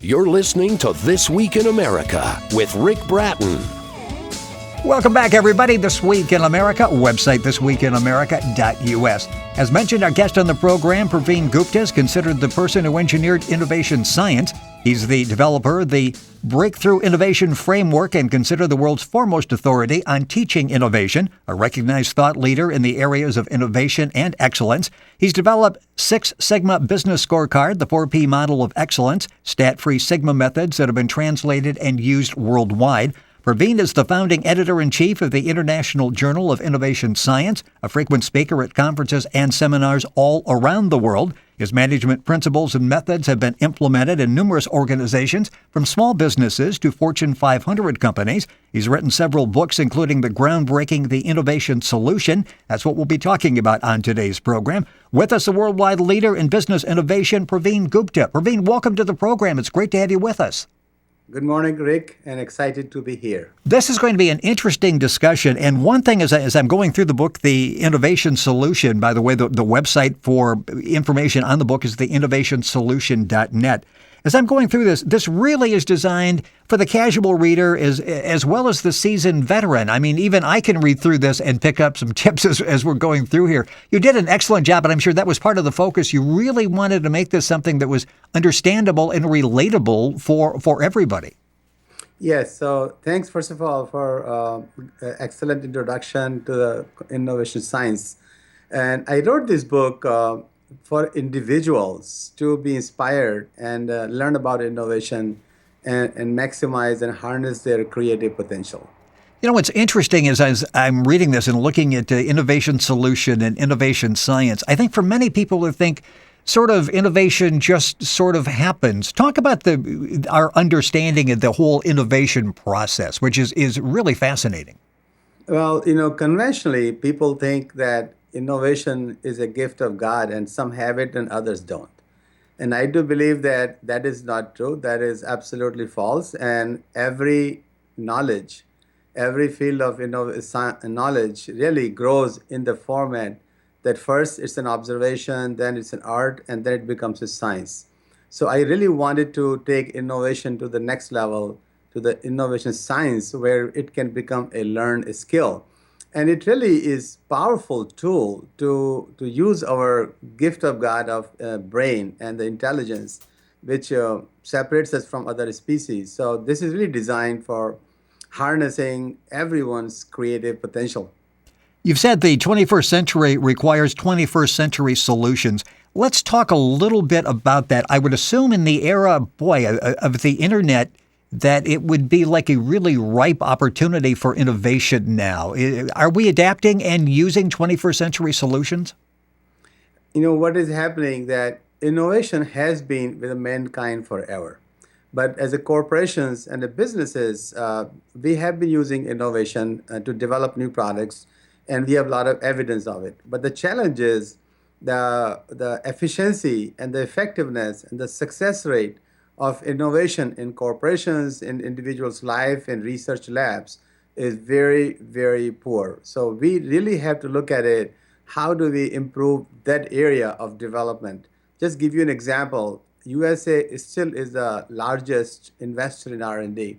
You're listening to This Week in America with Rick Bratton. Welcome back, everybody. This Week in America, website thisweekinamerica.us. As mentioned, our guest on the program, Praveen Gupta, is considered the person who engineered innovation science. He's the developer of the Breakthrough Innovation Framework and considered the world's foremost authority on teaching innovation, a recognized thought leader in the areas of innovation and excellence. He's developed Six Sigma Business Scorecard, the 4P model of excellence, stat-free Sigma methods that have been translated and used worldwide. Praveen is the founding editor-in-chief of the International Journal of Innovation Science, a frequent speaker at conferences and seminars all around the world. His management principles and methods have been implemented in numerous organizations, from small businesses to Fortune 500 companies. He's written several books, including the groundbreaking The Innovation Solution. That's what we'll be talking about on today's program. With us, a worldwide leader in business innovation, Praveen Gupta. Praveen, welcome to the program. It's great to have you with us. Good morning, Rick, and excited to be here. This is going to be an interesting discussion. And one thing as I'm going through the book, The Innovation Solution, by the way, the website for information on the book is theinnovationsolution.net. As I'm going through this really is designed for the casual reader as well as the seasoned veteran. I mean, even I can read through this and pick up some tips as we're going through here. You did an excellent job, and I'm sure that was part of the focus. You really wanted to make this something that was understandable and relatable for everybody. Yes, so thanks, first of all, for excellent introduction to the innovation science. And I wrote this book for individuals to be inspired and learn about innovation and maximize and harness their creative potential. You know, what's interesting is as I'm reading this and looking at innovation solution and innovation science, I think for many people who think sort of innovation just sort of happens. Talk about our understanding of the whole innovation process, which is really fascinating. Well, conventionally, people think that innovation is a gift of God and some have it and others don't. And I do believe that that is not true. That is absolutely false. And every knowledge, every field of knowledge really grows in the format that first it's an observation, then it's an art, and then it becomes a science. So I really wanted to take innovation to the next level, to the innovation science, where it can become a learned skill. And it really is powerful tool to use our gift of God of brain and the intelligence, which separates us from other species. So this is really designed for harnessing everyone's creative potential. You've said the 21st century requires 21st century solutions. Let's talk a little bit about that. I would assume in the era, of the internet, that it would be like a really ripe opportunity for innovation now. Are we adapting and using 21st century solutions? What is happening that innovation has been with mankind forever. But as a corporations and the businesses, we have been using innovation to develop new products, and we have a lot of evidence of it. But the challenge is the efficiency and the effectiveness and the success rate of innovation in corporations, in individuals' life, in research labs is very, very poor. So we really have to look at it. How do we improve that area of development? Just give you an example. USA still is the largest investor in R&D.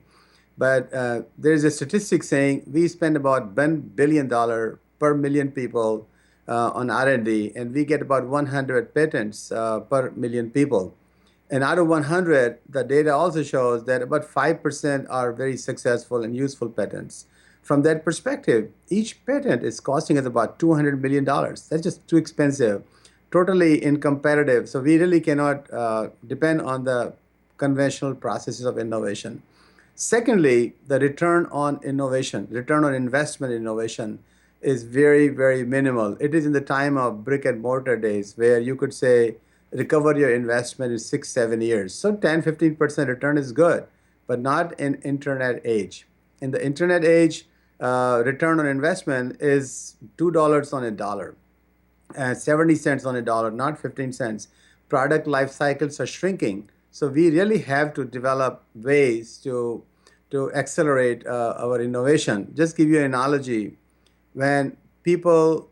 But there's a statistic saying we spend about $1 billion per million people on R&D, and we get about 100 patents per million people. And out of 100, the data also shows that about 5% are very successful and useful patents. From that perspective, each patent is costing us about $200 million. That's just too expensive, totally incompetitive. So we really cannot depend on the conventional processes of innovation. Secondly, the return on innovation, return on investment in innovation is very, very minimal. It is in the time of brick and mortar days where you could say, recover your investment in 6-7 years. So 10-15% return is good, but not in internet age. In the internet age, return on investment is $2 on a dollar, 70 cents on a dollar, not 15 cents. Product life cycles are shrinking. So we really have to develop ways to accelerate our innovation. Just give you an analogy. When people,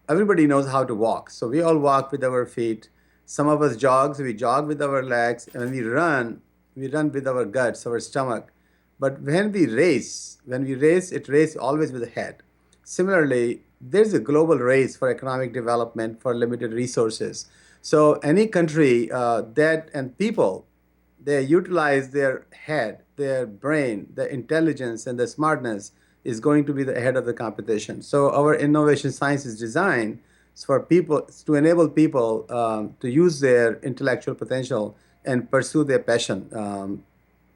everybody knows how to walk. So we all walk with our feet. Some of us jog, so we jog with our legs. And when we run, We run with our guts, our stomach. But when we race, it race always with the head. Similarly, there's a global race for economic development for limited resources. So any country that and people, they utilize their head, their brain, the intelligence, and the smartness is going to be the head of the competition. So our innovation science is designed for people to enable people to use their intellectual potential and pursue their passion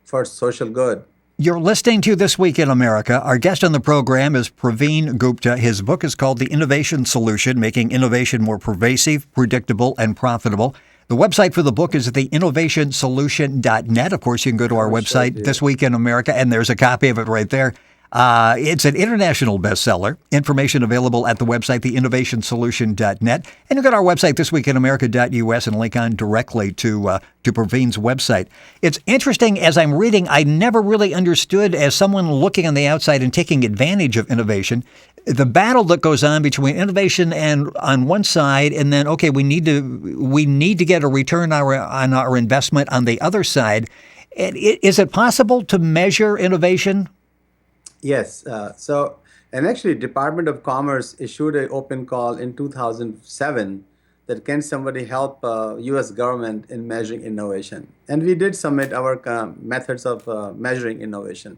for social good. You're listening to This Week in America. Our guest on the program is Praveen Gupta. His book is called The Innovation Solution, Making Innovation More Pervasive, Predictable, and Profitable. The website for the book is theinnovationsolution.net. Of course, you can go to our website, This Week in America, and there's a copy of it right there. It's an international bestseller. Information available at the website, theinnovationsolution.net. And you go to our website, thisweekinamerica.us, and link on directly to Praveen's website. It's interesting, as I'm reading, I never really understood, as someone looking on the outside and taking advantage of innovation, the battle that goes on between innovation and on one side, and then, okay, we need to get a return on our investment on the other side. Is it possible to measure innovation? Yes. And actually, Department of Commerce issued an open call in 2007 that can somebody help U.S. government in measuring innovation. And we did submit our methods of measuring innovation.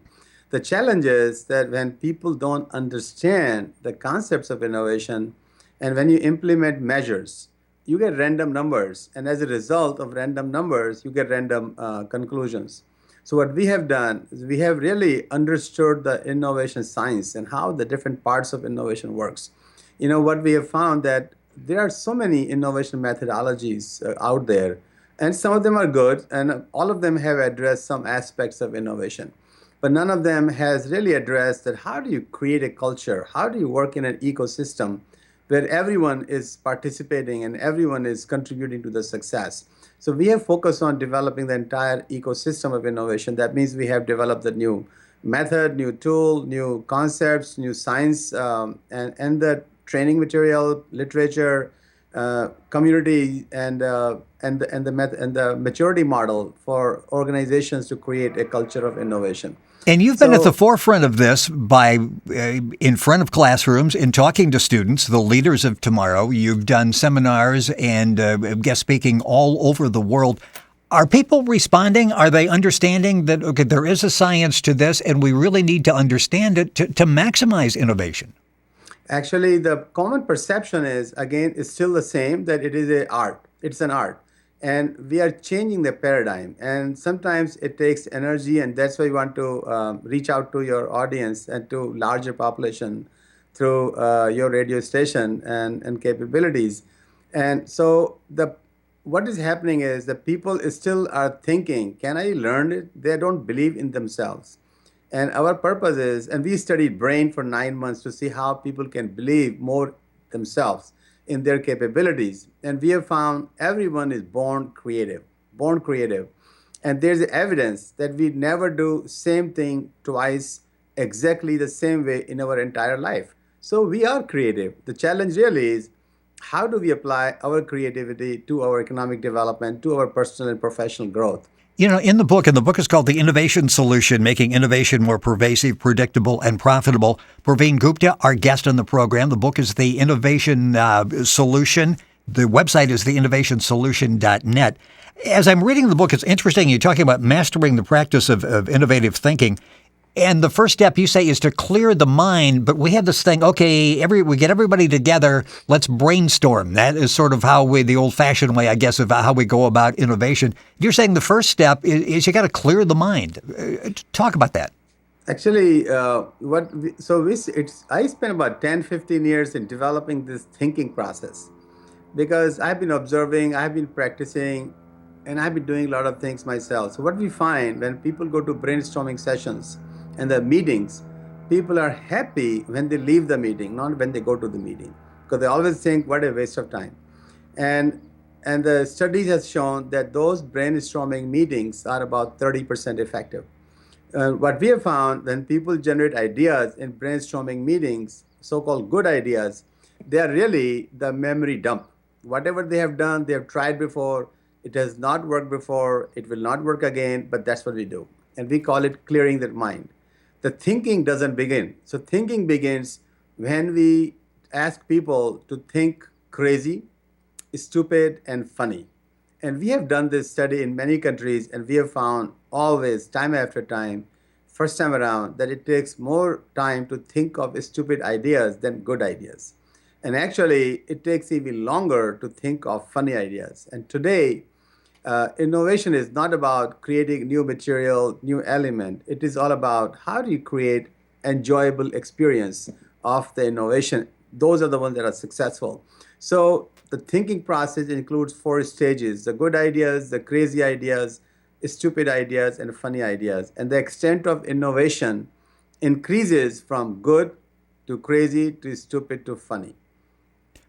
The challenge is that when people don't understand the concepts of innovation, and when you implement measures, you get random numbers. And as a result of random numbers, you get random conclusions. So what we have done is we have really understood the innovation science and how the different parts of innovation works. What we have found that there are so many innovation methodologies out there, and some of them are good, and all of them have addressed some aspects of innovation. But none of them has really addressed that how do you create a culture? How do you work in an ecosystem where everyone is participating and everyone is contributing to the success? So we have focused on developing the entire ecosystem of innovation. That means we have developed the new method, new tool, new concepts, new science, and the training material, literature, community, and the maturity model for organizations to create a culture of innovation. And you've been at the forefront of this by in front of classrooms and talking to students, the leaders of tomorrow. You've done seminars and guest speaking all over the world. Are people responding? Are they understanding that, okay, there is a science to this and we really need to understand it to maximize innovation? Actually, the common perception is still the same, that it is an art. It's an art. And we are changing the paradigm. And sometimes it takes energy, and that's why we want to reach out to your audience and to larger population through your radio station and capabilities. And so what is happening is that people still are thinking, can I learn it? They don't believe in themselves. And our purpose is, and we studied brain for 9 months to see how people can believe more themselves in their capabilities. And we have found everyone is born creative. And there's evidence that we never do same thing twice exactly the same way in our entire life. So we are creative. The challenge really is, how do we apply our creativity to our economic development, to our personal and professional growth? In the book, and the book is called The Innovation Solution, Making Innovation More Pervasive, Predictable, and Profitable. Praveen Gupta, our guest on the program. The book is The Innovation Solution. The website is theinnovationsolution.net. As I'm reading the book, it's interesting. You're talking about mastering the practice of innovative thinking. And the first step, you say, is to clear the mind. But we have this thing, okay, we get everybody together, let's brainstorm. That is sort of the old-fashioned way, I guess, of how we go about innovation. You're saying the first step is you got to clear the mind. Talk about that. Actually, I spent about 10, 15 years in developing this thinking process, because I've been observing, I've been practicing, and I've been doing a lot of things myself. So what we find when people go to brainstorming sessions and the meetings, people are happy when they leave the meeting, not when they go to the meeting, because they always think, what a waste of time. And the studies has shown that those brainstorming meetings are about 30% effective. What we have found, when people generate ideas in brainstorming meetings, so-called good ideas, they are really the memory dump. Whatever they have done, they have tried before, It has not worked before. It will not work again, but that's what we do. And we call it clearing the mind. The thinking doesn't begin. So thinking begins when we ask people to think crazy, stupid, and funny. And we have done this study in many countries, and we have found always, time after time, first time around, that it takes more time to think of stupid ideas than good ideas. And actually, it takes even longer to think of funny ideas. And today, innovation is not about creating new material, new element. It is all about how do you create enjoyable experience of the innovation. Those are the ones that are successful. So the thinking process includes four stages: the good ideas, the crazy ideas, stupid ideas, and funny ideas. And the extent of innovation increases from good to crazy to stupid to funny.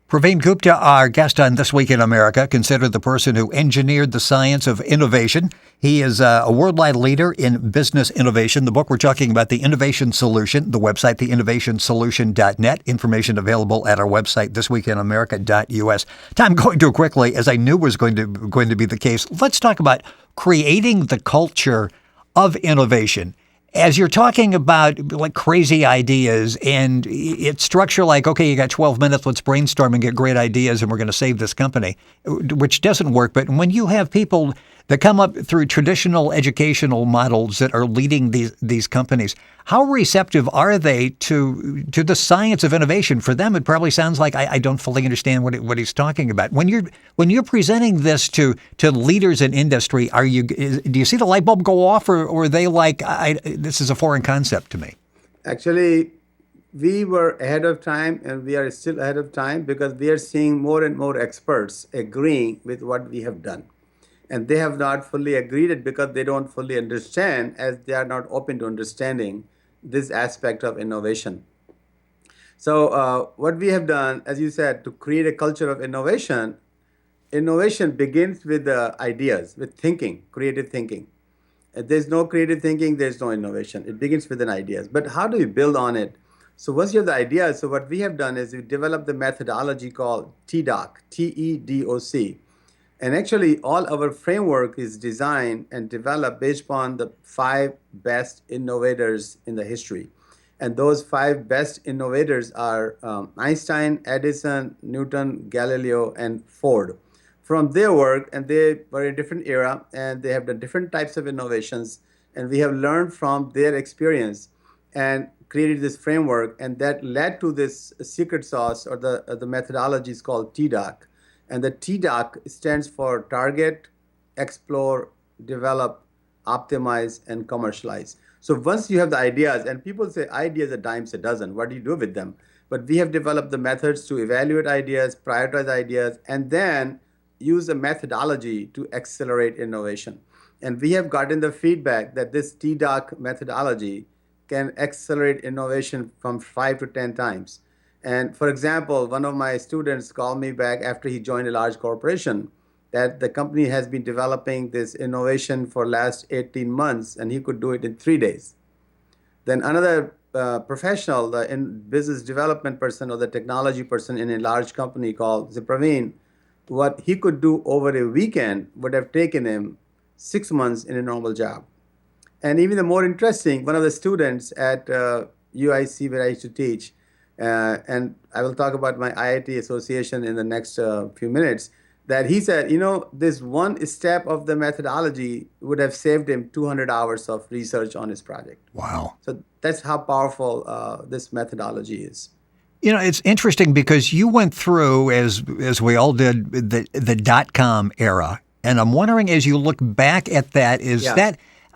Praveen Gupta, our guest on This Week in America, considered the person who engineered the science of innovation. He is a worldwide leader in business innovation. The book we're talking about, The Innovation Solution, the website, theinnovationsolution.net. Information available at our website, thisweekinamerica.us. Time going too quickly, as I knew was going to be the case. Let's talk about creating the culture of innovation. As you're talking about like crazy ideas and it's structure like, okay, you got 12 minutes, let's brainstorm and get great ideas and we're going to save this company, which doesn't work. But when you have people that come up through traditional educational models that are leading these companies, how receptive are they to the science of innovation? For them, it probably sounds like I don't fully understand what he's talking about. When you're presenting this to leaders in industry, do you see the light bulb go off, or are they like, this is a foreign concept to me? Actually, we were ahead of time and we are still ahead of time because we are seeing more and more experts agreeing with what we have done. And they have not fully agreed it because they don't fully understand, as they are not open to understanding this aspect of innovation. So what we have done, as you said, to create a culture of innovation, innovation begins with the ideas, with thinking, creative thinking. If there's no creative thinking, there's no innovation. It begins with an ideas. But how do you build on it? So once you have the ideas, so what we have done is we developed the methodology called TDOC, TEDOC. And actually, all our framework is designed and developed based upon the five best innovators in the history. And those five best innovators are Einstein, Edison, Newton, Galileo, and Ford. From their work, and they were in a different era, and they have done different types of innovations, and we have learned from their experience and created this framework, and that led to this secret sauce, or the methodology is called TDOC. And the TDOC stands for Target, Explore, Develop, Optimize, and Commercialize. So once you have the ideas, and people say ideas are dimes a dozen, what do you do with them? But we have developed the methods to evaluate ideas, prioritize ideas, and then use a methodology to accelerate innovation. And we have gotten the feedback that this TDOC methodology can accelerate innovation from 5 to 10 times. And for example, one of my students called me back after he joined a large corporation that the company has been developing this innovation for last 18 months and he could do it in 3 days. Then another professional, the business development person or the technology person in a large company called Praveen, what he could do over a weekend would have taken him 6 months in a normal job. And even the more interesting, one of the students at UIC where I used to teach, and I will talk about my IIT association in the next few minutes, that he said, this one step of the methodology would have saved him 200 hours of research on his project. Wow. So that's how powerful this methodology is. It's interesting because you went through, as we all did, the dot-com era. And I'm wondering, as you look back at that,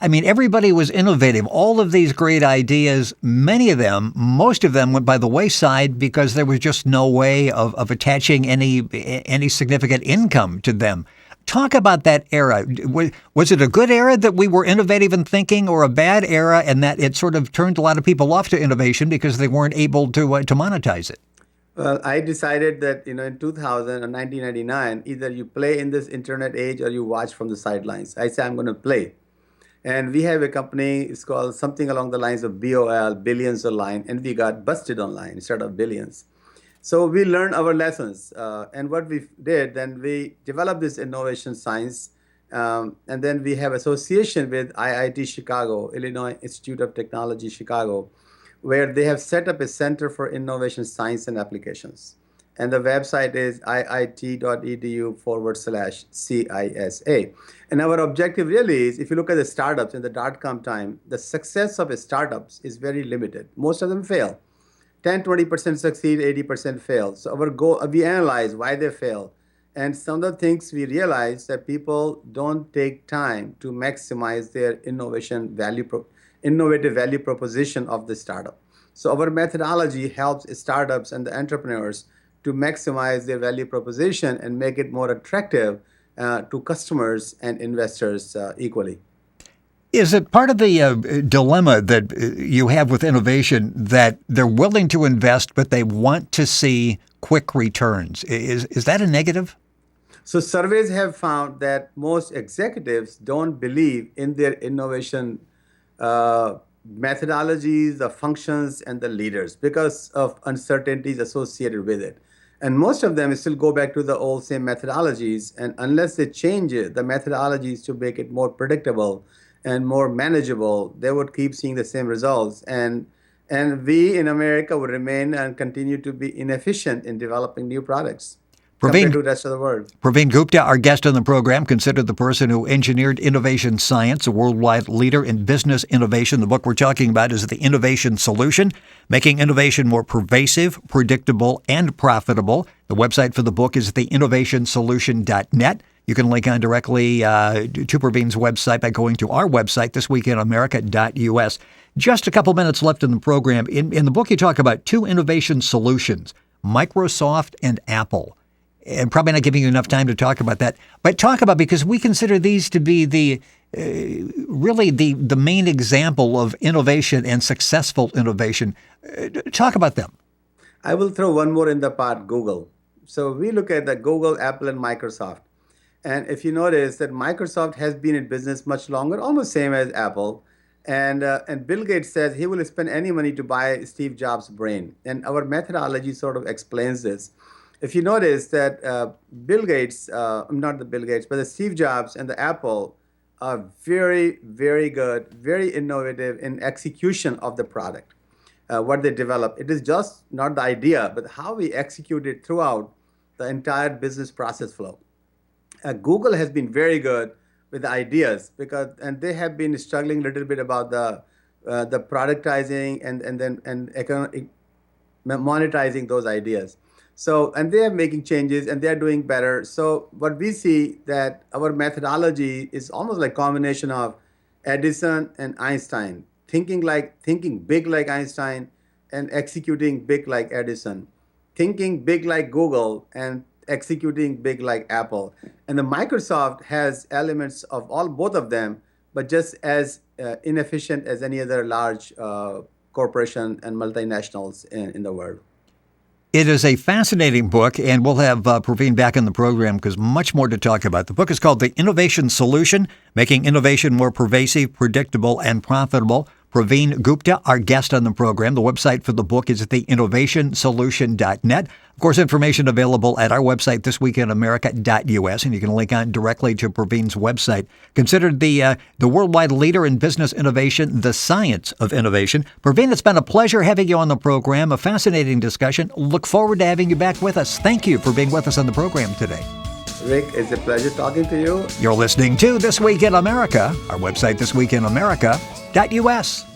everybody was innovative. All of these great ideas, most of them went by the wayside because there was just no way of attaching any significant income to them. Talk about that era. Was it a good era that we were innovative in thinking, or a bad era and that it sort of turned a lot of people off to innovation because they weren't able to monetize it? Well, I decided that, in 2000 or 1999, either you play in this internet age or you watch from the sidelines. I say I'm going to play. And we have a company, it's called something along the lines of BOL, Billions Online, and we got busted online instead of billions. So we learned our lessons. And what we did, then we developed this innovation science And then we have association with IIT Chicago, Illinois Institute of Technology, Chicago, where they have set up a Center for Innovation, Science, and Applications. And the website is iit.edu/CISA. And our objective really is, if you look at the startups in the dot-com time, the success of startups is very limited. Most of them fail. 10-20% succeed, 80% fail. So our goal, we analyze why they fail. And some of the things we realize that people don't take time to maximize their innovative value proposition of the startup. So our methodology helps startups and the entrepreneurs to maximize their value proposition and make it more attractive to customers and investors equally. Is it part of the dilemma that you have with innovation that they're willing to invest, but they want to see quick returns? Is that a negative? So surveys have found that most executives don't believe in their innovation methodologies, the functions, and the leaders because of uncertainties associated with it. And most of them still go back to the old same methodologies. And unless they change it, the methodologies to make it more predictable and more manageable, they would keep seeing the same results. And we in America would remain and continue to be inefficient in developing new products compared to the rest of the world. Praveen Gupta, our guest on the program, considered the person who engineered innovation science, a worldwide leader in business innovation. The book we're talking about is The Innovation Solution, Making Innovation More Pervasive, Predictable, and Profitable. The website for the book is theinnovationsolution.net. You can link on directly to Praveen's website by going to our website, thisweekinamerica.us. Just a couple minutes left in the program. In the book, you talk about two innovation solutions, Microsoft and Apple. And probably not giving you enough time to talk about that. But talk about, because we consider these to be the main example of innovation and successful innovation. Talk about them. I will throw one more in the pot, Google. So we look at the Google, Apple, and Microsoft. And if you notice that Microsoft has been in business much longer, almost same as Apple. And Bill Gates says he will spend any money to buy Steve Jobs' brain. And our methodology sort of explains this. If you notice that Bill Gates, not the Bill Gates, but the Steve Jobs and the Apple are very, very good, very innovative in execution of the product, what they develop. It is just not the idea, but how we execute it throughout the entire business process flow. Google has been very good with the ideas and they have been struggling a little bit about the productizing and monetizing those ideas. So, and they are making changes and they are doing better. So what we see that our methodology is almost like combination of Edison and Einstein, thinking big like Einstein and executing big like Edison, thinking big like Google and executing big like Apple. And the Microsoft has elements of both of them, but just as inefficient as any other large corporation and multinationals in the world. It is a fascinating book, and we'll have Praveen back in the program because much more to talk about. The book is called The Innovation Solution, Making Innovation More Pervasive, Predictable, and Profitable. Praveen Gupta, our guest on the program. The website for the book is theinnovationsolution.net. Of course, information available at our website, thisweekinamerica.us, and you can link on directly to Praveen's website. Considered the worldwide leader in business innovation, the science of innovation. Praveen, it's been a pleasure having you on the program, a fascinating discussion. Look forward to having you back with us. Thank you for being with us on the program today. Rick, it's a pleasure talking to you. You're listening to This Week in America, our website, thisweekinamerica.us.